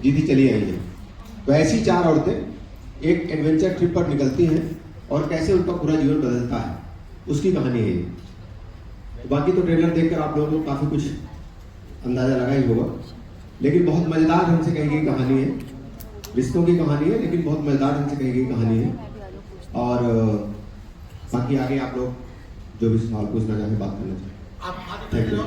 जीती चली आई हैं। तो ऐसी 4 औरतें एक एडवेंचर ट्रिप पर निकलती हैं और कैसे उनका पूरा जीवन बदलता है, उसकी कहानी है ये। तो बाकी तो ट्रेलर देखकर आप लोगों को काफ़ी कुछ अंदाज़ा लगा ही होगा, लेकिन बहुत मज़ेदार ढंग से कही गई कहानी है। रिश्तों की कहानी है, लेकिन बहुत मज़ेदार ढंग से कही गई कहानी है। और बाकी आगे आप लोग जो भी सवाल पूछना चाहें, बात करना चाहें। Thank you.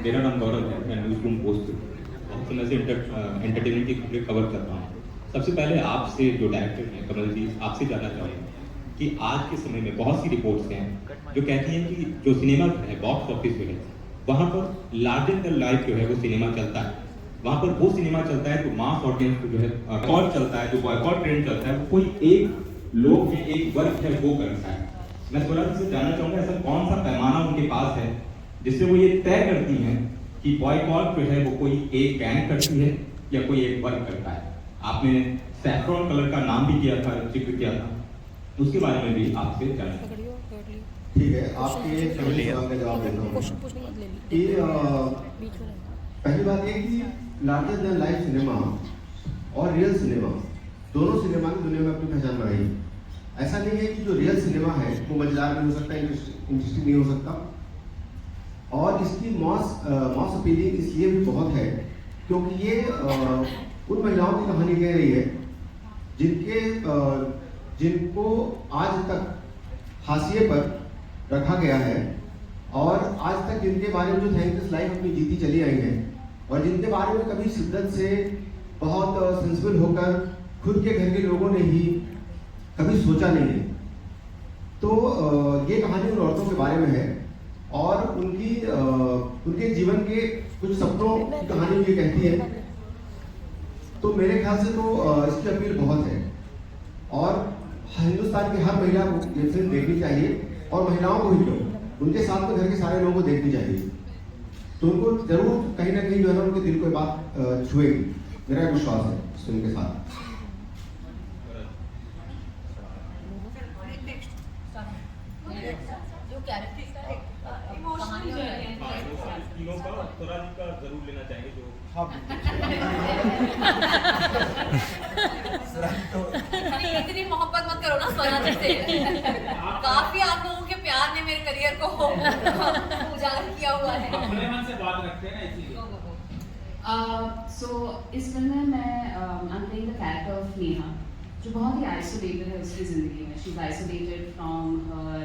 मेरा नाम गौरव है, मैं न्यूज़ रूम पोस्ट बहुत समय से एंटरटेनमेंट की खबरें कवर कर रहा हूँ। सबसे पहले आपसे जो डायरेक्टर हैं कमल जी, आपसे जानना चाहूँगा कि आज के समय में बहुत सी रिपोर्ट्स हैं जो कहती हैं कि जो सिनेमा घर है, बॉक्स ऑफिस जो है, वहाँ पर लार्जर देन लाइफ जो है वो सिनेमा चलता है। वहाँ पर वो सिनेमा चलता है जो मास ऑडियंस को जो है बॉयकॉट चलता है, जो बॉयकॉट ट्रेंड चलता है, वो कोई एक लोग है, एक वर्ग है वो करता है। मैं थोड़ा सा जानना चाहूँगा ऐसा कौन सा पैमाना उनके पास है जिससे वो ये तय करती हैं कि बॉयकॉट जो है वो कोई एक गैंग करती है या कोई एक वर्ग करता है। आपने सैफ्रॉन कलर का नाम भी किया था, जिक्र किया था, उसके बारे में भी आपसे जानना। ठीक है, आपके पहले सवाल का जवाब देता हूँ कि पहली बात ये कि लार्जर देन लाइफ सिनेमा और रियल सिनेमा दोनों सिनेमा की दुनिया में अपनी पहचान बनाई है। ऐसा नहीं है कि जो रियल सिनेमा है वो मजेदार नहीं हो सकता, इंटरेस्टिंग नहीं हो सकता। और इसकी मॉस अपीलिंग इसलिए भी बहुत है क्योंकि ये उन महिलाओं की कहानी कह रही है जिनको आज तक हाशिए पर रखा गया है और आज तक जिनके बारे में जो थैंकलेस लाइफ अपनी जीती चली आई है और जिनके बारे में कभी शिद्दत से बहुत सेंसिबल होकर खुद के घर के लोगों ने ही कभी सोचा नहीं है। तो ये कहानी उन औरतों के बारे में है और उनके जीवन के कुछ सपनों की कहानी ये कहती है। तो मेरे ख्याल से तो इसकी अपील बहुत है और हिंदुस्तान की हर महिला को ये फिल्म देखनी चाहिए और महिलाओं को ही क्यों, उनके साथ में घर के सारे लोगों को देखनी चाहिए। तो उनको जरूर कहीं ना कहीं जो है ना उनके दिल को बात छुएगी, मेरा विश्वास है इस फिल्म के साथ। जरूर लेना चाहेंगे जो इतनी मोहब्बत मत करो ना सोना जैसे। काफी आप लोगों के प्यार ने मेरे करियर को उजागर किया हुआ है। अपने मन से बात रखते हैं ना इसीलिए। So इस फिल्म में मैं I'm playing the character of Neha, जो बहुत ही आइसोलेटेड है उसकी जिंदगी में। She's isolated from her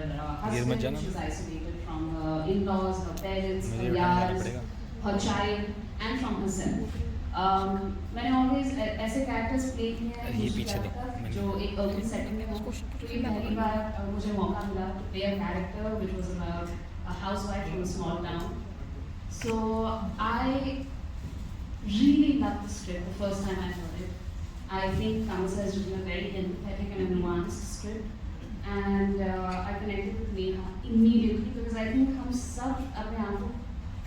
husband, she's isolated from her in-laws, her parents, her yaars, her child, and from herself. मैंने always ऐसे characters play किए हैं जो एक urban setting में हो। तो ये पहली बार मुझे मौका मिला to play a character which was about a housewife from a small town. So I really loved the script the first time I heard it. I think Kamsa has written a very empathetic and nuanced script, and I connected with Neha immediately because I think हम सब अपने आप को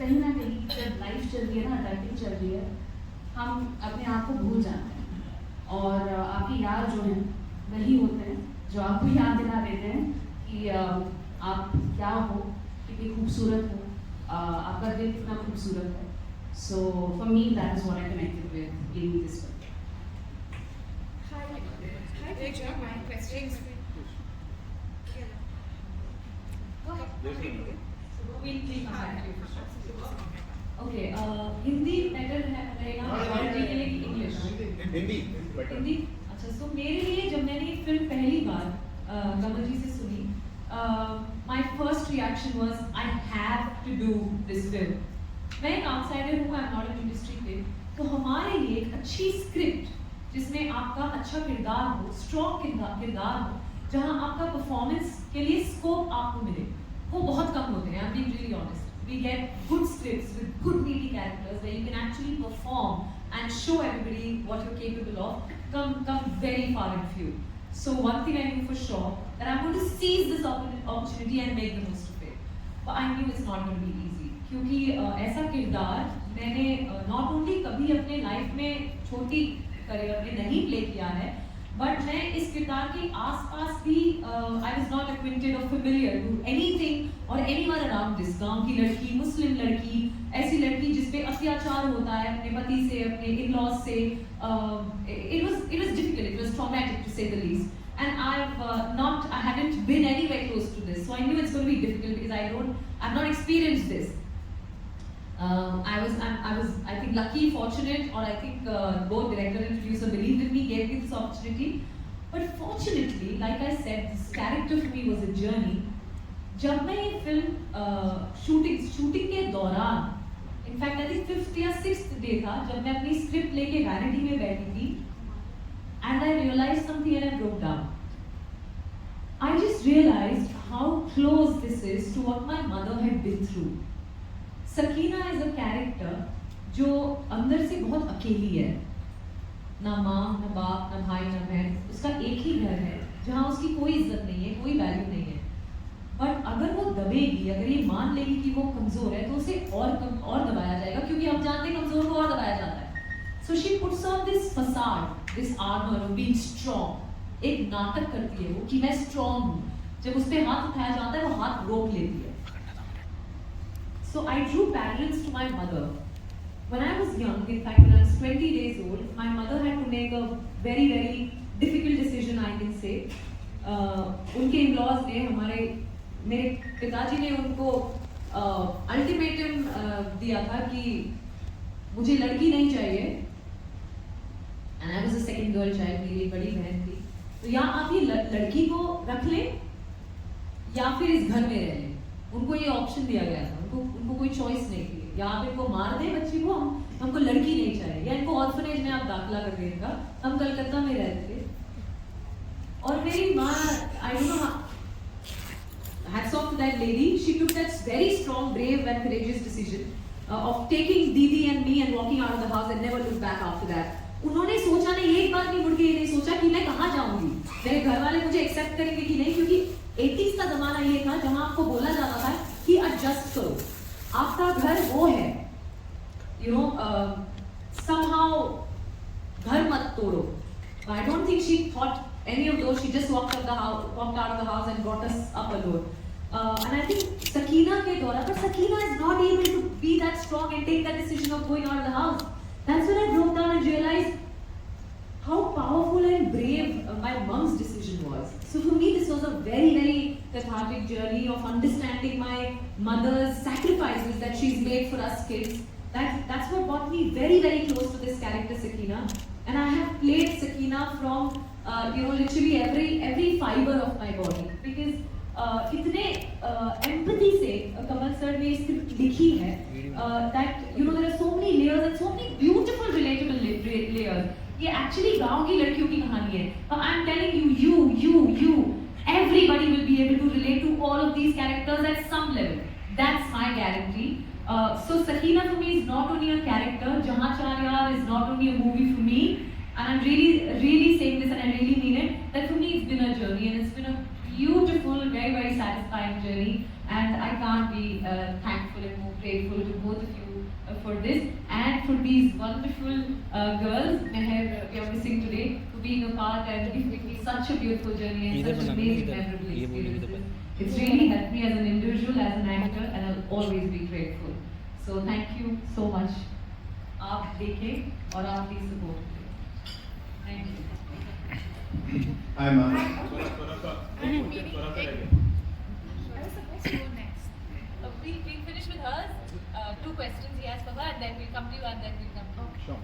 कहीं ना कहीं जब life चल रही है ना, अडल्टिंग चल रही है, हम अपने आप को भूल जाते हैं और आपके यार जो हैं वही होते हैं जो आपको याद दिला देते हैं कि आप क्या हो, कितनी खूबसूरत हो, आपका दिल कितना खूबसूरत है। So for me that is what I connected with in this film. Hi, Pooja. My question is Okay, Hindi better रहेगा majority के लिए इंग्लिश? हिंदी। अच्छा, so मेरे लिए जब मैंने ये फिल्म पहली बार कमल जी से सुनी, my first reaction was I have to do this film. मैं एक आउटसाइडर हूँ, I am not in industry पे, तो हमारे लिए एक अच्छी स्क्रिप्ट जिसमें आपका अच्छा किरदार हो, स्ट्रॉन्ग किरदार हो, जहाँ आपका परफॉर्मेंस के लिए स्कोप आपको मिले, वो बहुत कम होते हैं। I am being really honest. We get good scripts with good meaty characters where you can actually perform and show everybody what you are capable of, come very far and few. So one thing I knew for sure that I'm going to seize this opportunity and make the most of it. But I knew it's not going to be easy. क्योंकि ऐसा किरदार मैंने not only कभी अपने life में छोटी career में नहीं प्ले किया है, बट मैं इस किरदार के आसपास भी आई वाज नॉट एक्विंटेड और फेमिलियर टू एनीथिंग और एनीवन अराउंड दिस। गांव की लड़की, मुस्लिम लड़की, ऐसी लड़की जिस पे अत्याचार होता है अपने पति से, अपने इन-लॉज से, it was difficult, it was traumatic to say the least. And I hadn't been anywhere close to this, so I knew it's going to be difficult because I've not experienced this. I was I think lucky, fortunate, or I think both director and producer believed in me, gave me this opportunity. But fortunately, like I said, this character for me was a journey. जब मैं ये film shooting के दौरान, in fact I think 5th या 6th day था जब मैं अपनी स्क्रिप्ट लेके वैनिटी में बैठी थी, and I realized something and I broke down. I just realized how close this is to what my mother had been through. Sakina is a character जो अंदर से बहुत अकेली है, ना माँ, ना बाप, ना भाई, ना बहन, उसका एक ही घर है जहाँ उसकी कोई इज्जत नहीं है, कोई वैल्यू नहीं है। बट अगर वो दबेगी, अगर ये मान लेगी कि वो कमजोर है, तो उसे और दबाया जाएगा, क्योंकि हम जानते हैं कमजोर को और दबाया जाता है। So she puts on this facade, this armor of being strong. एक नाटक करती है वो कि मैं strong हूँ। जब उस पे हाथ उठाया जाता है, वो हाथ रोक लेती है। So I drew parallels to my mother. When I was young, in fact, when I was 20 days old, my mother had to make a very, very difficult decision, I can say. उनके in-laws ने मेरे पिताजी ने उनको ultimatum दिया था कि मुझे लड़की नहीं चाहिए, and I was a second girl child, मेरी एक बड़ी बहन थी, तो या आप ये लड़की को रख लें या फिर इस घर में रह लें। उनको ये ऑप्शन दिया गया था, उनको कोई चॉइस नहीं थी, या आप इनको मार दें बच्ची को, हमको लड़की नहीं चाहिए, या इनको ऑर्फनेज में आप दाखिला कर देगा। हम कलकत्ता में रहते थे और मेरी माँ, I don't know, hats off to that lady, she took that very strong, brave and courageous decision of taking Didi and me and walking out of the house and never looked back after that. उन्होंने सोचा नहीं, एक बार भी मुड़ के ये नहीं सोचा कि मैं कहाँ जाऊंगी, मेरे घर वाले मुझे एक्सेप्ट करेंगे कि नहीं, क्योंकि 80s का जमाना ये था जहाँ आपको बोला जाता था कि एडजस्ट करो, आपका घर वो है, यू नो, somehow घर मत तोड़ो। I don't think she thought any of those. She just walked out of the house and brought us up alone. And I think Sakina के द्वारा, but Sakina is not able to be that strong and take that decision of going out of the house. That's when I broke down and realized how powerful and brave my mom's decision was. So for me, this was a very, very cathartic journey of understanding my mother's sacrifices that she's made for us kids. That's what brought me very, very close to this character Sakina. And I have played Sakina from literally every fiber of my body, because इतने empathy से कमल sir ने script लिखी है that there are so many layers and so many beautiful relatable layers. ये actually गांव की लड़कियों की कहानी है. I'm telling you, everybody will be able to relate to all of these characters at some level. That's my guarantee. So Sakina for me is not only a character. Jahan Char is not only a movie for me, and I'm really saying this, and I really mean it. That for me it's been a journey, and it's been a beautiful, very, very satisfying journey, and I can't be thankful and more grateful to both of you for this, and for these wonderful girls, Meher, we are missing today, for being a part and giving me such a beautiful journey and such amazing memorable experiences. It's really helped me as an individual, as an actor, and I'll always be grateful. So thank you so much. आप देखें और आप please support me. Thank you. Hi, ma'am. I was supposed to go next. We'll finish with hers. 2 questions he has for her, and then we'll come to you, and then we'll come to you. Sure.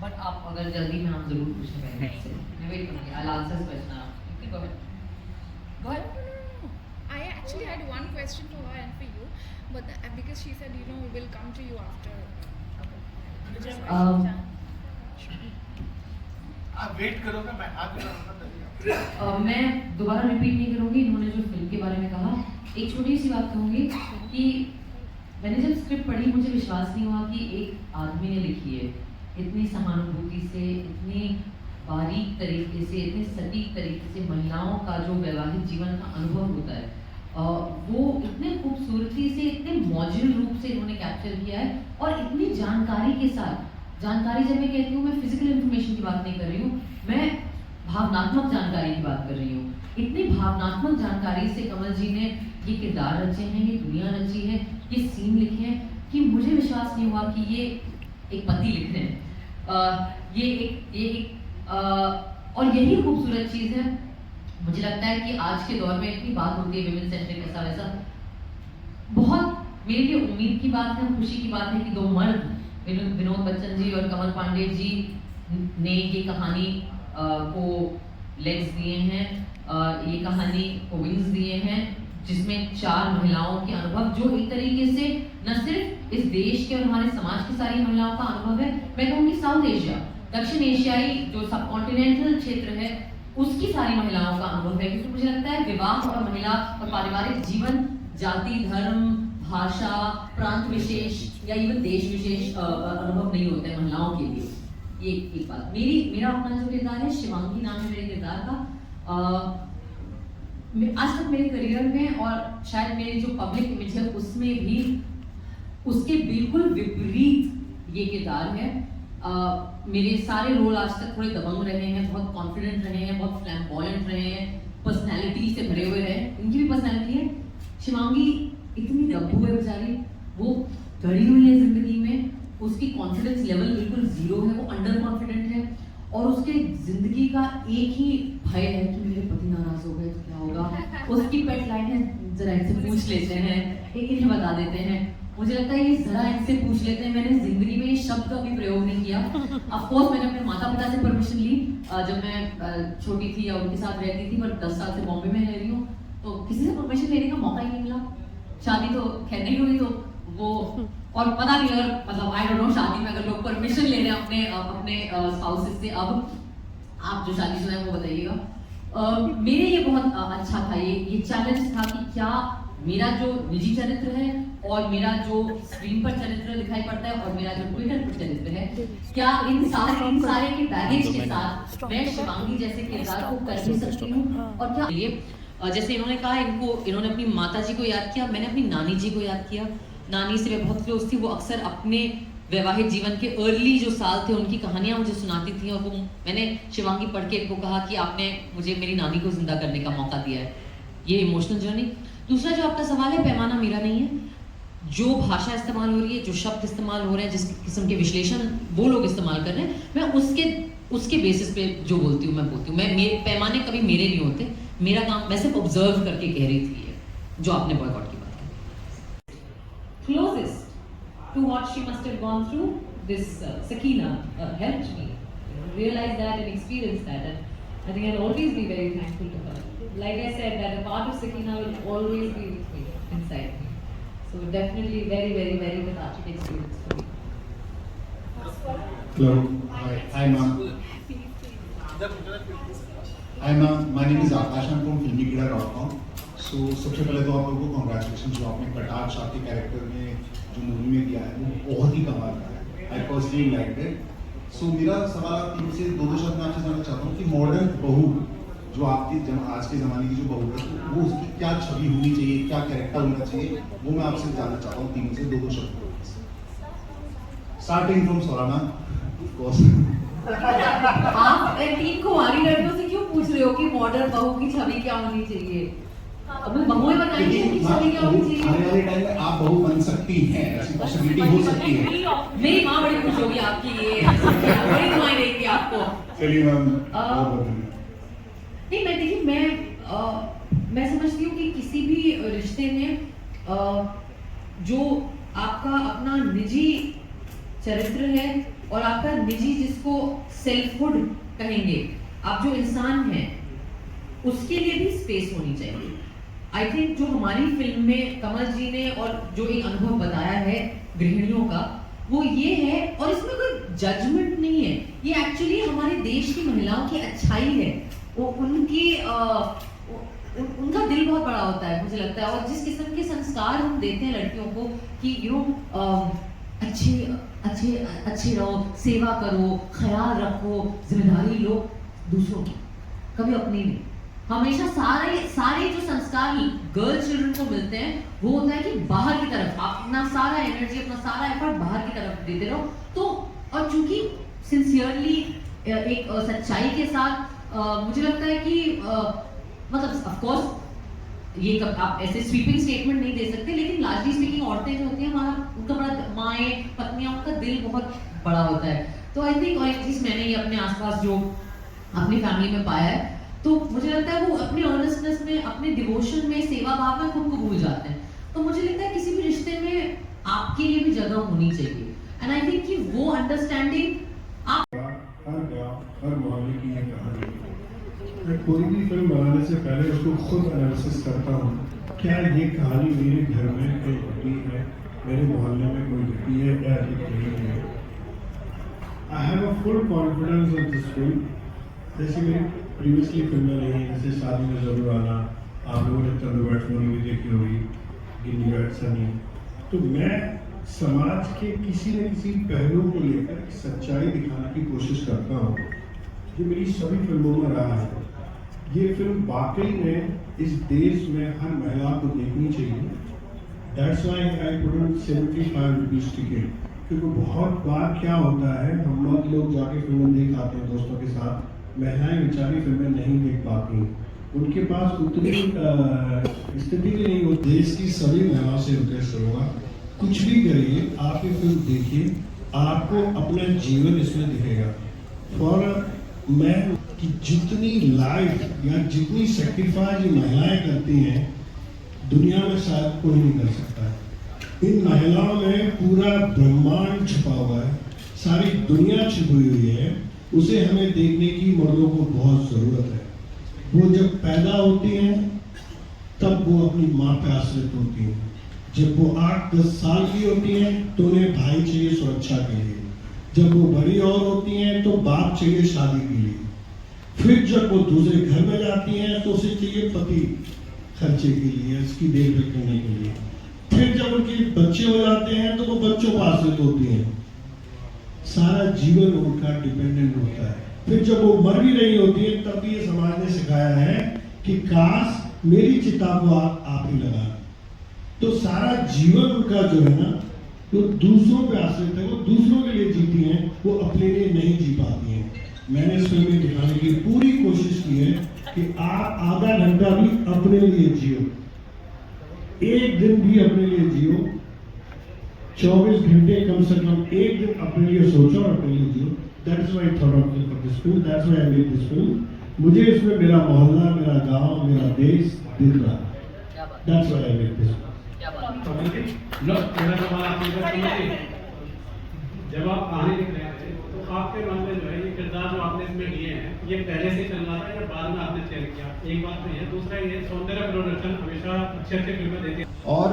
But आप अगर जल्दी में आप जरूर पूछने पाएंगे, मैं wait करूंगी। I'll answer this question now. You can go ahead. Go ahead. No. I actually had one question for her and for you, but because she said we'll come to you after. आप wait करोगे, मैं हाथ मिलाऊंगा। मैं दोबारा repeat नहीं करूंगी इन्होंने जो फिल्म के बारे में कहा। एक छोटी सी बात कहूंगी कि मैंने जब स्क्रिप्ट पढ़ी मुझे विश्वास नहीं हुआ कि एक आदमी ने लिखी है इतनी सहानुभूति से, इतनी बारीक तरीके से, इतने सटीक तरीके से महिलाओं का जो वैवाहिक जीवन का अनुभव होता है वो इतने खूबसूरती से, इतने मॉड्यूल रूप से इन्होंने कैप्चर किया है, और इतनी जानकारी के साथ। जानकारी जब मैं कहती हूँ, मैं फिजिकल इन्फॉर्मेशन की बात नहीं कर रही हूँ, मैं भावनात्मक जानकारी की बात कर रही हूँ, इतनी भावनात्मक जानकारी से कमल जी ने ये किरदार रचे हैं, ये दुनिया रची है, ये सीन लिखे हैं कि मुझे विश्वास नहीं हुआ कि ये एक पति लिख रहे हैं। और यही खूबसूरत चीज़ है। मुझे लगता है कि आज के दौर में इतनी बात होती है विमेन सेंट्रिक ऐसा वैसा, बहुत मेरे लिए उम्मीद की बात है, खुशी की बात है कि दो मर्द विनोद बच्चन जी और कमल पांडे जी ने ये कहानी को लेग्स दिए हैं, ये कहानी को विंग्स दिए हैं, जिसमें 4 महिलाओं के अनुभव जो एक तरीके से न सिर्फ इस देश के और हमारे समाज की सारी महिलाओं का अनुभव है, मैं कहूँगी साउथ एशिया, दक्षिण एशियाई जो सब कॉन्टिनेंटल क्षेत्र है उसकी सारी महिलाओं का अनुभव है। क्योंकि मुझे लगता है विवाह और महिला और पारिवारिक जीवन जाति, धर्म, भाषा, प्रांत विशेष या इवन देश विशेष अनुभव नहीं होते हैं महिलाओं के लिए। ये एक बात। मेरा अपना जो किरदार है, शिवांगी नाम है मेरे किरदार का। आज तक मेरे करियर में और शायद मेरी जो पब्लिक इमेज है उसमें भी उसके बिल्कुल विपरीत ये किरदार है। मेरे सारे रोल आज तक थोड़े दबंग रहे हैं, बहुत कॉन्फिडेंट रहे हैं, बहुत फ्लैम्बॉयंट रहे हैं, पर्सनैलिटी से भरे हुए रहे। इनकी भी पर्सनैलिटी है। शिवांगी इतनी गब्बू है बेचारी, वो गड़ी हुई है जिंदगी में, उसकी कॉन्फिडेंस लेवल बिल्कुल जीरो है, वो अंडर कॉन्फिडेंट है और उसके जिंदगी का एक ही भय है कि मेरे पति नाराज हो गए तो क्या होगा। उसकी पेट लाइन है, जरा इनसे पूछ लेते हैं, इन्हें बता देते हैं। मुझे लगता है ये जरा इनसे पूछ लेते हैं, मैंने जिंदगी में ये शब्द का भी प्रयोग नहीं किया। ऑफ कोर्स मैंने अपने माता पिता से परमिशन ली जब मैं छोटी थी या उनके साथ रहती थी, पर 10 साल से बॉम्बे में रह रही हूँ तो किसी से परमिशन लेने का मौका ही नहीं मिला। शादी तो खैर नहीं हुई, तो वो और पता नहीं, अगर मतलब आई डोंट नो शादी में अगर लोग परमिशन ले रहे हैं अपने स्पाउसेस से, अब आप जो शादीशुदा हैं वो बताइएगा। मेरे ये बहुत अच्छा था, ये चैलेंज था कि क्या मेरा जो निजी चरित्र है और मेरा जो स्क्रीन पर चरित्र दिखाई पड़ता है और मेरा जो ट्विटर पर चरित्र है, क्या इन सारे के बैगेज के साथ मैं शिवांगी जैसे किरदार को कर भी सकती हूँ। और क्या ये जैसे इन्होंने कहा, इन्होंने अपनी माता जी को याद किया, मैंने अपनी नानी जी को याद किया। नानी से मैं बहुत क्लोज थी, वो अक्सर अपने वैवाहिक जीवन के अर्ली जो साल थे उनकी कहानियां मुझे सुनाती थी और वो मैंने शिवांगी पढ़ के इनको कहा कि आपने मुझे मेरी नानी को जिंदा करने का मौका दिया है। ये इमोशनल जर्नी। दूसरा जो आपका सवाल है, पैमाना मेरा नहीं है। जो भाषा इस्तेमाल हो रही है, जो शब्द इस्तेमाल हो रहे हैं, जिस किस्म के विश्लेषण वो लोग इस्तेमाल कर रहे हैं, मैं उसके बेसिस पे जो बोलती हूँ मैं बोलती हूँ। मेरे पैमाने कभी मेरे नहीं होते। मेरा काम मैं सिर्फ ऑब्जर्व करके कह रही थी ये जो आपने बॉयकॉट की बात की। Closest to what she must have gone through, this Sakina helped me realize that and experience that, and I think I'll always be very thankful to her. Like I said, that a part of Sakina will always be with me, inside me. So definitely very, very, very cathartic experience for me. Hello. Hi, ma'am. Hi, ma'am. My name is Akash. I'm from filmykida.com. So सबसे पहले तो आप लोगों को congratulation जो आपने कटार शाह के कैरेक्टर में जो मूवी में दिया है वो बहुत ही कमाल का है। I personally like it. So मेरा सवाल आपकी से दो शब्द में आपसे जानना चाहता हूँ कि मॉडर्न बहू जो आपकी आज के ज़माने की जो बहू है वो उसकी क्या छवि होनी चाहिए, क्या कैरेक्टर होना चाहिए, वो मैं आपसे जानना चाहता हूँ तीनों से दो शब्द। स्टार्टिंग फ्रॉम सोराना ऑफ कोर्स। आप 3 कुंवारी लड़कियों से क्यों पूछ रहे हो कि मॉडर्न बहू की छवि क्या होनी चाहिए? अब बहुएं बताएंगे कि छवि क्या होनी चाहिए। आने वाले टाइम में आप बहू बन सकती हैं, ऐसी पॉसिबिलिटी हो सकती है। मेरी माँ बड़ी खुश होगी आपकी ये बड़ी दुआएं देगी आपको। चलिए मैम। नहीं, मैं देखिए मैं समझती हूँ कि किसी भी रिश्ते में जो आपका अपना निजी चरित्र है और आपका निजी जिसको सेल्फहुड कहेंगे, आप जो इंसान हैं उसके लिए भी स्पेस होनी चाहिए। आई थिंक जो हमारी फिल्म में कमल जी ने और जो एक अनुभव बताया है गृहिणियों का, वो ये है, और इसमें कोई जजमेंट नहीं है, ये एक्चुअली हमारे देश की महिलाओं की अच्छाई है। वो उनकी उनका दिल बहुत बड़ा होता है मुझे लगता है, और जिस किस्म के संस्कार हम देते हैं लड़कियों को कि अच्छे रहो, सेवा करो, ख्याल रखो, जिम्मेदारी लो दूसरों की, कभी अपनी नहीं। हमेशा सारे जो संस्कार गर्ल चिल्ड्रन को मिलते हैं वो होता है कि बाहर की तरफ आप अपना सारा एनर्जी, अपना सारा एफर्ट बाहर की तरफ देते रहो। तो और चूंकि सिंसियरली एक सच्चाई के साथ मुझे लगता है कि मतलब ऑफ कोर्स ये आप ऐसे स्वीपिंग स्टेटमेंट नहीं दे सकते, लेकिन लार्जली स्पीकिंग औरतें जो होती हैं वहाँ उनका बड़ा, माएँ पत्नियाँ, उनका दिल बहुत बड़ा होता है। तो आई थिंक, और एक चीज़ मैंने ये अपने आसपास जो अपनी फैमिली में पाया है, तो मुझे लगता है वो अपने ऑनेस्टनेस में, अपने डिवोशन में, सेवा भाव में खुद को भूल जाते हैं। तो मुझे लगता है किसी भी रिश्ते में आपके लिए भी जगह होनी चाहिए, एंड आई थिंक कि वो अंडरस्टैंडिंग हर गाँव, हर मोहल्ले की ये कहानी है। मैं कोई भी फिल्म बनाने से पहले उसको खुद एनालिसिस करता हूँ, क्या ये कहानी मेरे घर में कोई घटी है, मेरे मोहल्ले में कोई घटी है या दिख रही है। I have a full confidence of this film. जैसे मेरी प्रीवियसली फिल्में रही हैं, जैसे शादी में ज़रूर आना, आप लोगों ने थंडरबर्ड्स मूवी भी देखी होगी, गिनी रेड सनी। तो मैं समाज के किसी न किसी पहलू को लेकर सच्चाई दिखाने की कोशिश करता हूँ। ये मेरी सभी फिल्मों में रहा है। ये फिल्म वाकई में इस देश में हर महिला को देखनी चाहिए। That's why I put in 75 rupees ticket, क्योंकि बहुत बार क्या होता है, हम लोग जाके फिल्म देख आते हैं दोस्तों के साथ, महिलाएं बेचारी फिल्में नहीं देख पाती, उनके पास उतनी स्थिति भी नहीं होती। देश की सभी महिलाओं से रिक्वेस्ट करूँगा, कुछ भी करिए, आप ये फिल्म देखिए, आपको अपना जीवन इसमें दिखेगा। और मैं कि जितनी लाइफ या जितनी सेक्रीफाइस महिलाएं करती हैं, दुनिया में शायद कोई नहीं कर सकता है। इन महिलाओं में पूरा ब्रह्मांड छुपा हुआ है, सारी दुनिया छुपी हुई है, उसे हमें देखने की मर्दों को बहुत ज़रूरत है। वो जब पैदा होती हैं तब वो अपनी माँ पे आश्रित होती हैं, जब वो 8-10 साल की होती हैं तो उन्हें भाई चाहिए सुरक्षा के लिए, जब वो बड़ी और होती हैं तो बाप चाहिए शादी के लिए, फिर जब वो दूसरे घर में जाती हैं तो उसे चाहिए पति खर्चे के लिए, उसकी देखरेख करने के लिए, फिर जब उनके बच्चे हो जाते हैं तो वो बच्चों पर आश्रित होती हैं, सारा जीवन उनका डिपेंडेंट होता है। फिर जब वो मर भी रही होती है तब भी ये समाज ने सिखाया है कि काश मेरी चिता को आप ही लगा। तो सारा जीवन उनका जो है ना, वो दूसरों पे आश्रित है, वो दूसरों के लिए जीती हैं, वो अपने लिए नहीं जी पाती हैं। मैंने इस फिल्म में दिखाने की पूरी कोशिश की है कि आप आधा घंटा भी अपने लिए जियो, एक दिन भी अपने लिए जियो, 24 घंटे कम से कम एक दिन अपने लिए सोचो और अपने लिए जियो। That's why I thought of this film, that's why I made this film. मुझे इसमें मेरा मोहल्ला, मेरा गांव, मेरा देश दिख रहा है। That's why I made this film. जब आप कहानी लिख रहे थे तो आपके मन में जो है ये किरदार जो आपने इसमें लिए हैं, ये पहले से चल रहा था या बाद में आपने चयन किया? एक बात तो ये, दूसरा ये सौंदर्य प्रोडक्शन हमेशा अच्छे फिल्में देती है। और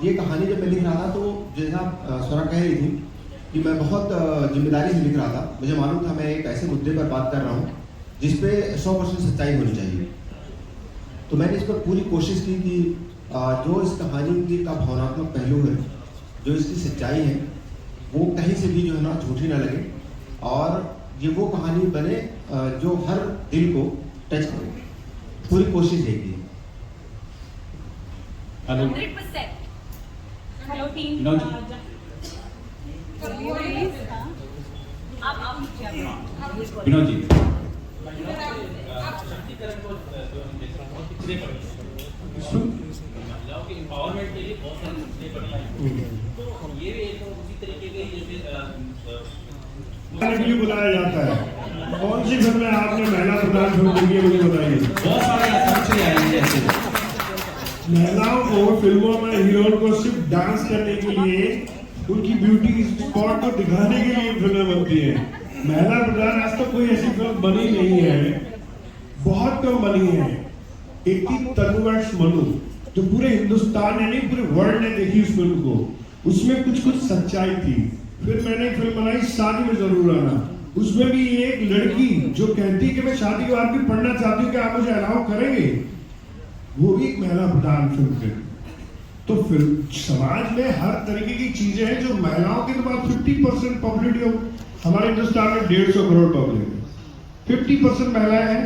ये कहानी जब मैं लिख रहा था तो जैसा स्वरा कह रही थी कि मैं बहुत जिम्मेदारी से लिख रहा था। मुझे मालूम था मैं एक ऐसे मुद्दे पर बात कर रहा हूँ जिस पे 100% सच्चाई होनी चाहिए। तो मैंने इस पर पूरी कोशिश की कि जो इस कहानी की का भावनात्मक पहलू है, जो इसकी सच्चाई है, वो कहीं से भी जो है ना झूठी ना लगे, और ये वो कहानी बने जो हर दिल को टच करे। पूरी कोशिश यही की। 100%। हेलो टीम, विनोद जी, महिलाओं के एम्पावरमेंट के लिए बहुत सारी मुद्दे पड़ी हैं, तो ये भी एक उसी तरीके के जैसे बुलाया जाता है। कौन सी फिल्म में आपने महिला प्रधान फिल्म देखी है, मुझे बताइए। बहुत सारे अच्छे आए हैं ऐसे। महिलाओं को फिल्मों में हीरोइन को सिर्फ डांस करने के लिए, उनकी ब्यूटी स्पॉट को दिखाने के लिए फिल्में बनती है। महिला प्रधान आज तक कोई ऐसी फिल्म बनी नहीं है, बहुत कम बनी है। एक थी तनुवर्ष मनु, जो पूरे हिंदुस्तान ने नहीं पूरे वर्ल्ड ने देखी उस फिल्म को, उसमें कुछ सच्चाई थी। फिर मैंने एक फिल्म बनाई शादी में जरूर आना, उसमें भी एक लड़की जो कहती कि मैं शादी के बाद भी पढ़ना चाहती हूँ, क्या आप मुझे अलाउ करेंगे, वो भी एक महिला प्रधान फिल्म थी। तो फिल्म समाज में हर तरीके की चीजें हैं जो महिलाओं के तो बाद 50% पॉपुलेटिव, हमारे हिंदुस्तान में 150 करोड़ पब्लिक है, 50% महिलाएं हैं।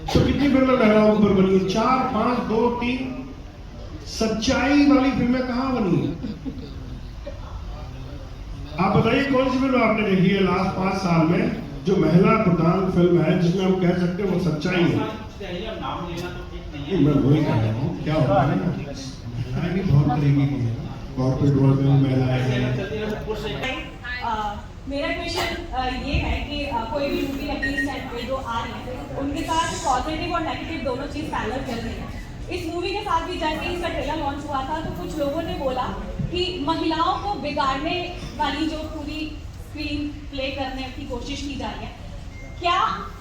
तो कितनी फिल्में महिलाओं पर बनी है? 4, 5, 2, 3। सच्चाई वाली फिल्में कहाँ बनी है? आप बताइए कौन सी फिल्म आपने देखी है लास्ट 5 साल में जो महिला प्रधान फिल्म है जिसमें हम कह सकते हैं वो सच्चाई है। नाम लेना तो ठीक नहीं नहीं, मैं वही कह रहा हूँ, क्या होता है ना, महिलाएं भी बहुत तरीके की है, कॉर्पोरेट वर्ल्ड में महिलाएं हैं। मेरा क्वेश्चन ये है कि कोई भी मूवी नकली सेट पे जो आ रही है उनके साथ पॉजिटिव और नेगेटिव दोनों चीज़ पैरेलल चल रही है। इस मूवी के साथ भी जैसे इसका ट्रेलर लॉन्च हुआ था तो कुछ लोगों ने बोला कि महिलाओं को बिगाड़ने वाली जो पूरी स्क्रीन प्ले करने की कोशिश की जा रही है, क्या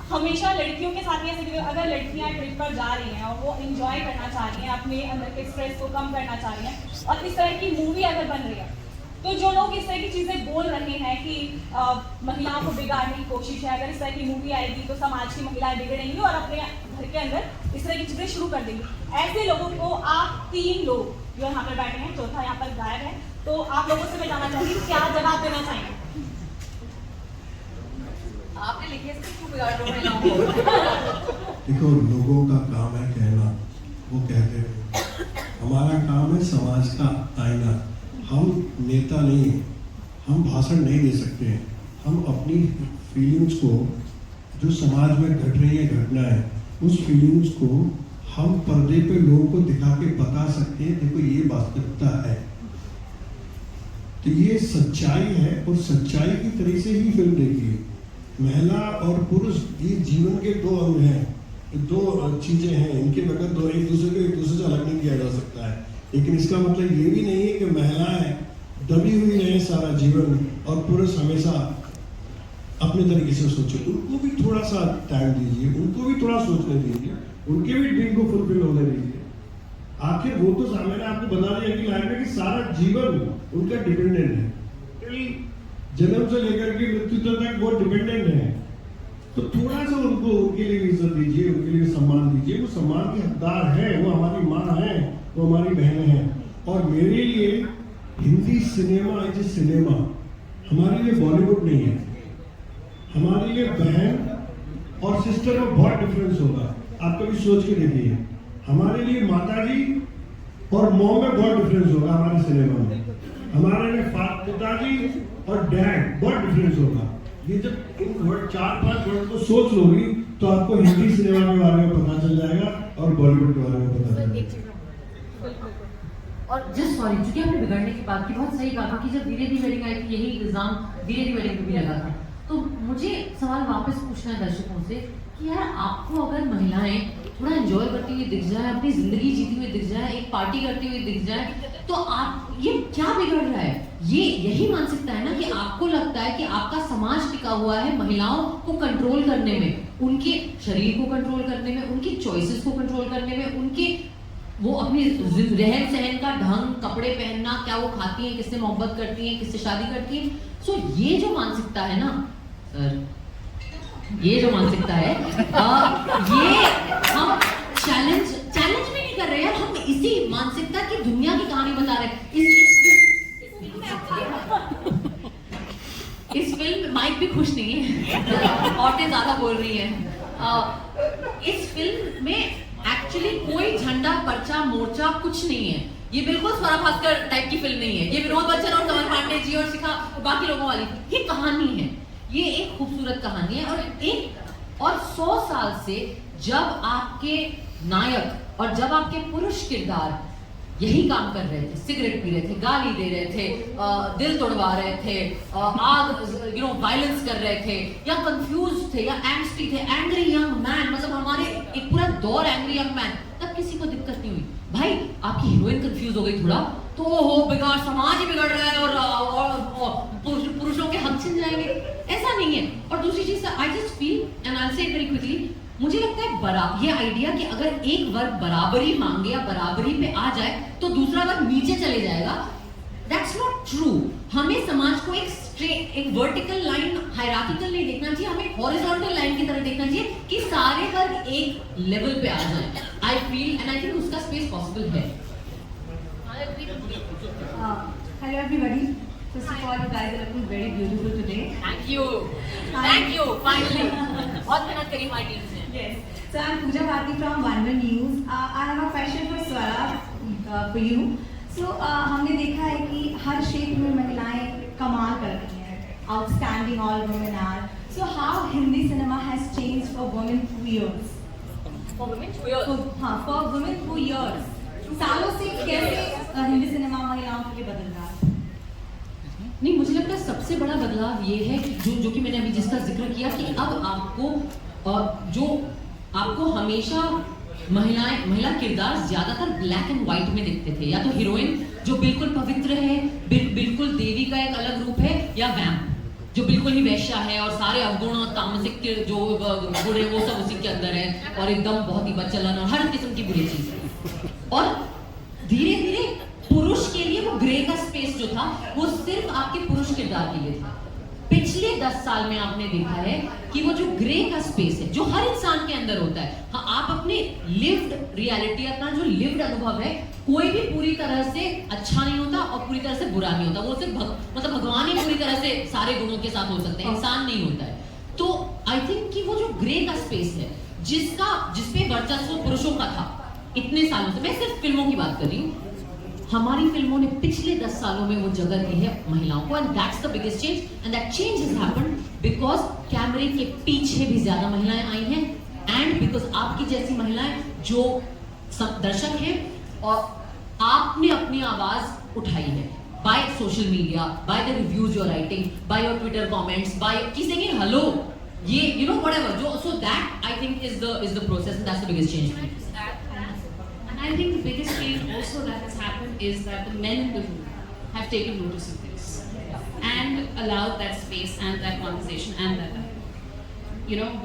हमेशा लड़कियों के साथ ऐसे, अगर लड़कियां ट्रिप पर जा रही हैं और वो एंजॉय करना चाह रही हैं, अपने अंदर के स्ट्रेस को कम करना चाह रही हैं और इस तरह की मूवी अगर बन रही है तो जो लोग इस तरह की चीज़ें बोल रहे हैं कि महिलाओं को बिगाड़ने की कोशिश है, अगर इस तरह की मूवी आएगी तो समाज की महिलाएं बिगड़ेंगी और अपने घर के अंदर इस तरह की चीज़ें शुरू कर देंगी, ऐसे लोगों को आप 3 लोग जो यहाँ पर बैठे हैं, चौथा यहाँ पर गायब है, तो आप लोगों से मैं जानना चाहूँगी क्या जवाब देना चाहेंगे? आपने लिखे इसको क्यों बिगाड़ रहे हो महिलाओं को? देखो, लोगों का काम है कहना, वो कहते हैं, हमारा काम है समाज का आईना। हम नेता नहीं हैं, हम भाषण नहीं दे सकते हैं, हम अपनी फीलिंग्स को, जो समाज में घट रही है घटनाएं, उस फीलिंग्स को हम पर्दे पे लोगों को दिखा के बता सकते हैं, देखो ये वास्तविकता है, तो ये सच्चाई है और सच्चाई की तरह से ही फिल्म देखिए। महिला और पुरुष ये जीवन के 2 अंग हैं, 2 चीजें हैं, इनके बगैर दो एक दूसरे से अलग नहीं किया जा सकता है। लेकिन इसका मतलब ये भी नहीं है कि महिलाएं दबी हुई रहे सारा जीवन और पुरुष हमेशा अपने तरीके से सोचे। उनको भी थोड़ा सा टाइम दीजिए, उनको भी थोड़ा सोचने दीजिए, उनके भी ड्रीम को फुलफिल होने दीजिए। आखिर वो तो मैंने आपको बता दिया कि लाइफ में कि सारा जीवन उनका डिपेंडेंट है, जन्म से लेकर के मृत्यु तक वो डिपेंडेंट है। तो थोड़ा सा उनको, उनके लिए इज्जत दीजिए, उनके लिए सम्मान दीजिए। वो सम्मान के हकदार है, वो हमारी माँ है, वो हमारी बहनें हैं। और मेरे लिए हिंदी सिनेमा इज सिनेमा, हमारे लिए बॉलीवुड नहीं है। हमारे लिए बहन और सिस्टर में बहुत डिफरेंस होगा, आप कभी सोच के देखिए। हमारे लिए माताजी और मॉम में बहुत डिफरेंस होगा हमारे सिनेमा में। हमारे लिए पिताजी और डैड बहुत डिफरेंस होगा। ये जब इन 4-5 वर्ड को सोच लोगी तो आपको हिंदी सिनेमा के बारे में पता चल जाएगा और बॉलीवुड के बारे में पता चल जाएगा। और जस्ट सॉरी, चूंकि आपने बिगड़ने की बात की, बहुत सही कहा कि जब वीरे दी वेडिंग आई थी, यही इल्जाम वीरे दी वेडिंग पे भी लगा था। तो मुझे सवाल वापस पूछना है दर्शकों से कि यार, आपको अगर महिलाएं थोड़ा एंजॉय करती हुई दिख जाए, अपनी जिंदगी जीती हुई दिख जाए, एक पार्टी करती हुई दिख जाए, तो आप ये क्या बिगड़ रहा है? ये यही मानसिकता है ना कि आपको लगता है कि आपका समाज टिका हुआ है महिलाओं को कंट्रोल करने में, उनके शरीर को कंट्रोल करने में, उनकी चॉइसेस को कंट्रोल करने में, उनके वो अपनी रहन सहन का ढंग, कपड़े पहनना, क्या वो खाती हैं, किससे मोहब्बत करती हैं, किससे शादी करती हैं। सो ये जो मानसिकता है ना सर, ये जो मानसिकता है, ये हम चैलेंज भी नहीं कर रहे हैं, हम इसी मानसिकता की दुनिया की कहानी बता रहे हैं। इस फिल्म माइक भी खुश नहीं है, औरतें ज्यादा बोल रही हैं। इस फिल्म में एक्चुअली कोई झंडा, पर्चा, मोर्चा कुछ नहीं है। ये बिल्कुल स्वरा भास्कर टाइप की फिल्म नहीं है। ये विनोद बच्चन और कमल पांडे जी और शिखा बाकी लोगों वाली, ये कहानी है, ये एक खूबसूरत कहानी है। और 100 साल से जब आपके नायक और जब आपके पुरुष किरदार यही काम कर रहे थे, सिगरेट पी रहे थे, गाली दे रहे थे, दिल तोड़वा रहे थे, वायलेंस कर रहे थे, या कंफ्यूज थे, या एंग्स्टी थे, एंग्री यंग मैन, मतलब हमारे एक पूरा दौर एंग्री यंग मैन, तब किसी को दिक्कत नहीं हुई। भाई, आपकी हीरोइन कंफ्यूज हो गई थोड़ा तो हो बिगाड़, समाज ही बिगड़ रहा है और पुरुषों के हक छिन जाएंगे, ऐसा नहीं है। और दूसरी चीज, I just feel and I will say it very quickly, मुझे लगता है ये आइडिया कि अगर एक वर्ग बराबरी मांगे या बराबरी पे आ जाए तो दूसरा वर्ग नीचे चले जाएगा, दैट्स नॉट ट्रू। हमें समाज को एक वर्टिकल लाइन, हायरार्किकल नहीं देखना चाहिए, हमें हॉरिजॉन्टल लाइन की तरह देखना चाहिए कि सारे वर्ग एक लेवल पे आ जाए। I feel and I think उसका स्पेस पॉसिबल है। Hello everybody, first of all you guys are looking very beautiful today. Thank you finally, बहुत मेहनत करी हमारी टीम ने। Yes. So I'm Pooja Bharti from One News. I have a question for Swara for you. So हमने देखा है कि हर क्षेत्र में महिलाएं कमाल कर रही हैं, outstanding all women are. So how Hindi cinema has changed for women through years? For women, years. For women through years. सालों से कैसे हिंदी सिनेमा महिलाओं के लिए बदल रहा है? नहीं, मुझे लगता है सबसे बड़ा बदलाव ये है कि जो कि मैंने अभी जिसका जिक्र किया कि अब आपको हमेशा महिला किरदार ज्यादातर ब्लैक एंड व्हाइट में दिखते थे, या तो हीरोइन जो बिल्कुल पवित्र है, बिल्कुल देवी का एक अलग रूप है, या वैम्प जो बिल्कुल ही वैश्या है और सारे अवगुण और तामसिक के जो गुण है वो सब उसी के अंदर है, और एकदम बहुत ही बच्चलन और हर किस्म की बुरी चीज है। और धीरे धीरे पुरुष के लिए वो ग्रे का स्पेस जो था वो सिर्फ आपके पुरुष किरदार के लिए था। पिछले 10 साल में आपने देखा है कि वो जो ग्रे का स्पेस है जो हर इंसान के अंदर होता है, हाँ, आप अपने लिव्ड रियलिटी, अपना जो लिव्ड अनुभव है, कोई भी पूरी तरह से अच्छा नहीं होता और पूरी तरह से बुरा नहीं होता। वो सिर्फ मतलब भगवान ही पूरी तरह से सारे गुणों के साथ हो सकते हैं, इंसान नहीं होता है। तो आई थिंक कि वो जो ग्रे का स्पेस है जिसपे वर्चस्व पुरुषों का था इतने सालों से, मैं सिर्फ फिल्मों की बात कर रही हूँ, हमारी फिल्मों ने पिछले 10 सालों में वो जगह दी है महिलाओं को, and that's the biggest change, and that change has happened because कैमरे के पीछे भी ज्यादा महिलाएं आई हैं, एंड बिकॉज आपकी जैसी महिलाएं जो दर्शक हैं और आपने अपनी आवाज उठाई है by social media, by the reviews you are writing, by your Twitter comments, by किसी के हेलो, ये यू नो व्हाटएवर, जो so that I think is the process, and that's the biggest change. I think the biggest change also that has happened is that the men in the room have taken notice of this and allowed that space and that conversation and that,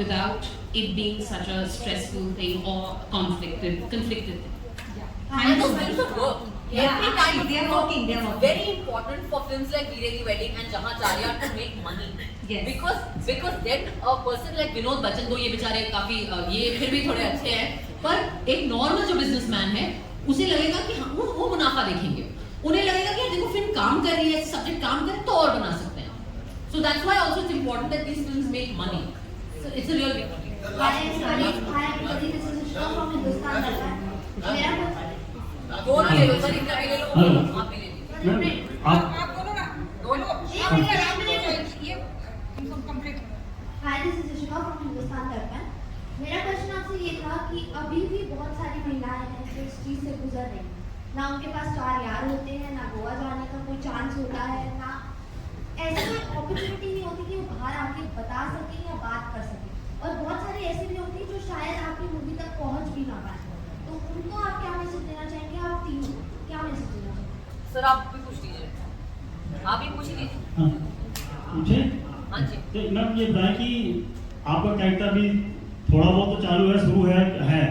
without it being such a stressful thing or conflicted thing. And those films of work. Every time they are working. It's very important for films like Veere Di Wedding and Jahan Chaliya to make money. Yes. Because then a person like Vinod Bachchan, तो ये बेचारे काफी ये फिर भी थोड़े अच्छे हैं, पर एक नॉर्मल जो बिजनेसमैन है उसे लगेगा कि हाँ, वो मुनाफा देखेंगे, उन्हें लगेगा कि देखो फिल्म काम कर रही है, सब्जेक्ट काम करे तो और बना सकते हैं। So that's why also it's important that these films make money. So it's a real big thing. दोनों ले लो सर, इनका भी ले लो, आप भी ले लो। आप बोलो ना, दोनों। Hi, this is Ishika from Hindustan दर्पण। मेरा क्वेश्चन आपसे ये था कि अभी भी बहुत सारी महिलाएं हैं जो इस चीज़ से गुजर रही हैं, ना उनके पास 4 यार होते हैं, ना गोवा जाने का कोई चांस होता है, ना ऐसी अपॉर्चुनिटी नहीं होती कि वो बाहर आके बता सके या बात कर सके, और बहुत सारी ऐसी भी होती है जो शायद आपकी मूवी तक पहुंच भी ना पाए। तो उनको आप क्या मैसेज देना चाहेंगे? आप तीनों क्या मैसेज देना चाहेंगे? सर आप भी पूछ लीजिए, आप ही पूछ लीजिए। मुझे हाँ जी। तो मैम ये बताएं कि आपका कैरेक्टर भी थोड़ा बहुत तो चालू है, शुरू है,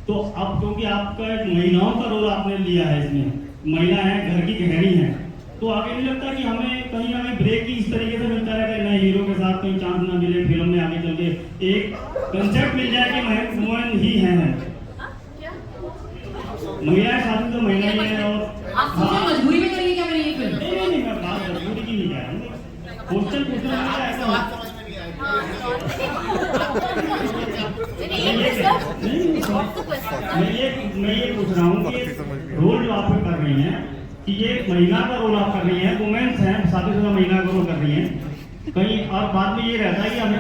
तो अब क्योंकि आपका एक महिलाओं का रोल आपने लिया है, इसमें महिला है, घर की गृहिणी है, तो आगे नहीं लगता कि हमें कहीं ना कहीं ब्रेक ही इस तरीके से मिलता है कि नए हीरो के साथ कहीं चांस ना मिले फिल्म में, आगे चल के एक कंसेप्ट मिल जाए कि वुमेन ही है, महिलाएं शादी तो महिला ही है, और आप मुझे मजबूरी में करेंगे क्या मेरी ये फिल्म? नहीं मैं बात मजबूरी की नहीं कह रहा हूँ, क्वेश्चन पूछना ऐसा मैं ये पूछ रहा हूँ कि रोल जो आप कर रही हैं कि ये महिला का रोल आप कर रही हैं, वुमेन्स हैं, शादीशुदा महिला का रोल कर रही हैं, कहीं और बाद में ये रहता है कि हमें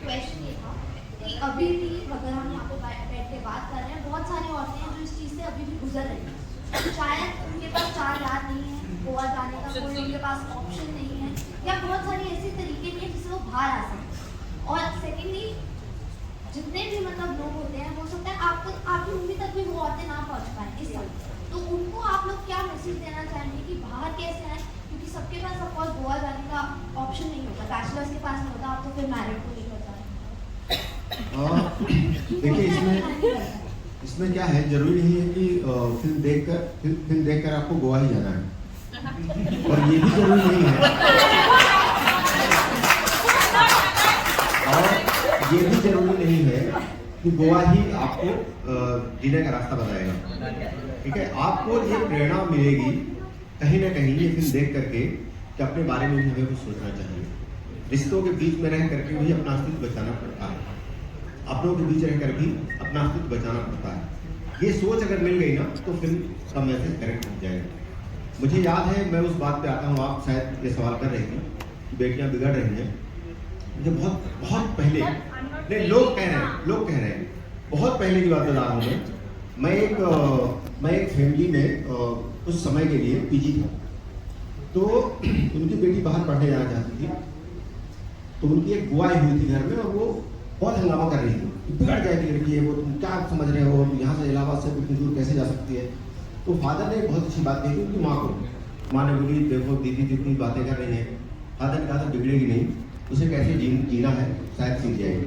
क्वेश्चन ये था कि अभी भी अगर हम यहाँ पे बैठ के बात कर रहे हैं, बहुत सारी औरतें हैं जो इस चीज़ से अभी भी गुजर रही हैं, शायद उनके पास 4 यार नहीं है, गोवा जाने का कोई उनके पास ऑप्शन नहीं है, या बहुत सारी ऐसी तरीके नहीं है जिससे वो बाहर आ सकते। और सेकेंडली जितने भी मतलब लोग होते हैं, हो सकता है आपकी मूवी तक भी वो औरतें ना पहुँच पाए इस समय, तो उनको आप लोग क्या मैसेज देना चाहेंगे कि बाहर कैसे आए? क्योंकि सबके पास ऑफकोर्स गोवा जाने का ऑप्शन नहीं होता, बैचलर्स के पास नहीं होता, आप तो फिर मैरिड को लेकर जा रहे हैं। देखिए इसमें क्या है, जरूरी नहीं है कि फिल्म देखकर आपको गोवा ही जाना है, और ये भी जरूरी नहीं है, और ये भी जरूरी नहीं है कि गोवा ही आपको जीने का रास्ता बताएगा। ठीक है, आपको ये प्रेरणा मिलेगी कहीं ना कहीं ये फिल्म देख करके कि अपने बारे में भी हमें कुछ सोचना चाहिए। रिश्तों के बीच में रह करके भी अपना अस्तित्व बचाना पड़ता है, अपनों के बीच रहकर भी अपना अस्तित्व बचाना पड़ता है। ये सोच अगर मिल गई ना तो फिल्म का मैसेज करेक्ट हो जाएगा। मुझे याद है, मैं उस बात पे आता हूँ, आप शायद ये सवाल कर रही थी कि बेटियां बिगड़ रही हैं। मुझे बहुत बहुत पहले, नहीं लोग कह रहे हैं, बहुत पहले की बात बता रहा हूँ मैं एक फैमिली में उस समय के लिए पीजी था, तो उनकी बेटी बाहर पढ़ने जाना चाहती थी, तो उनकी एक बुआ आई हुई थी घर में और वो बहुत हंगामा कर रही थी, बिगड़ जाएगी लड़की है वो, तुम क्या समझ रहे हो, यहाँ से इलाहाबाद से इतनी दूर कैसे जा सकती है। तो फादर ने बहुत अच्छी बात कही उनकी माँ को। माँ ने बोली देखो दीदी जितनी बातें कर रही है, फादर ने कहा था बिगड़ेगी नहीं, उसे कैसे जीना है शायद सीख जाएगी,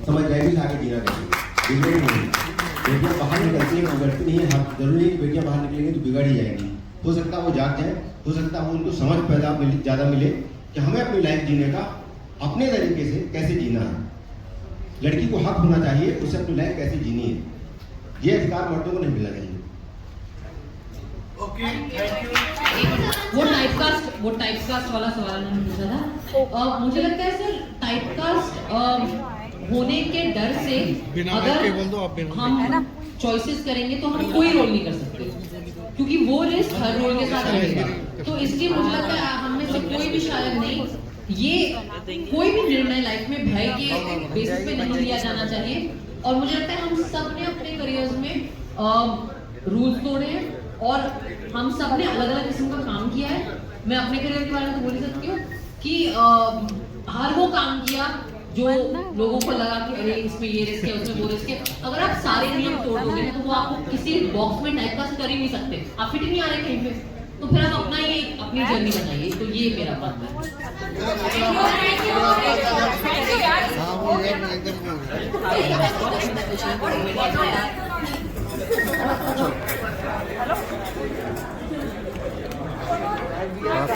समझ जाएगी आगे जीना कैसे, बिगड़ेगी नहीं। बेटियाँ बाहर निकलती हैं, बिगड़ती नहीं है, जरूरी है कि बेटियाँ बाहर निकलेंगी तो बिगड़ ही जाएंगी। हो सकता है वो जाग जाए, हो सकता है वो उनको समझ ज़्यादा मिले कि हमें अपनी लाइफ जीने का अपने तरीके से कैसे जीना है। लड़की को हक होना चाहिए उसे अपनी लाइफ कैसे जीनी है, ये अधिकार मर्दों को नहीं मिलना चाहिए। वो टाइपकास्ट वाला सवाल मैंने पूछा था। मुझे लगता है सर टाइपकास्ट होने के डर से अगर हम चॉइसेस करेंगे तो हम कोई रोल नहीं कर सकते, क्योंकि वो रिस्क हर रोल के साथ रहेगा। तो इसलिए मुझे लगता है हम में से कोई भी शायद नहीं, ये कोई भी निर्णय लाइफ में भय के बेसिस पे नहीं लिया जाना चाहिए। और मुझे लगता है हम सब ने अपने करियर्स में रूल्स तोड़े हैं और हम सब ने अलग अलग किस्म का काम किया है। मैं अपने करियर के बारे में तो बोल ही सकती हूँ कि हर वो काम किया जो लोगों को लगा कि अरे इसमें ये रिस्क है, उसमें वो रिस्क है। अगर आप सारे नियम तोड़ दोगे तो वो आपको किसी बॉक्स में टाइपकास्ट कर ही नहीं सकते, आप फिट नहीं आ रहे कहीं पे, तो फिर आप अपनी जर्नी बनाइए। तो ये मेरा बात है।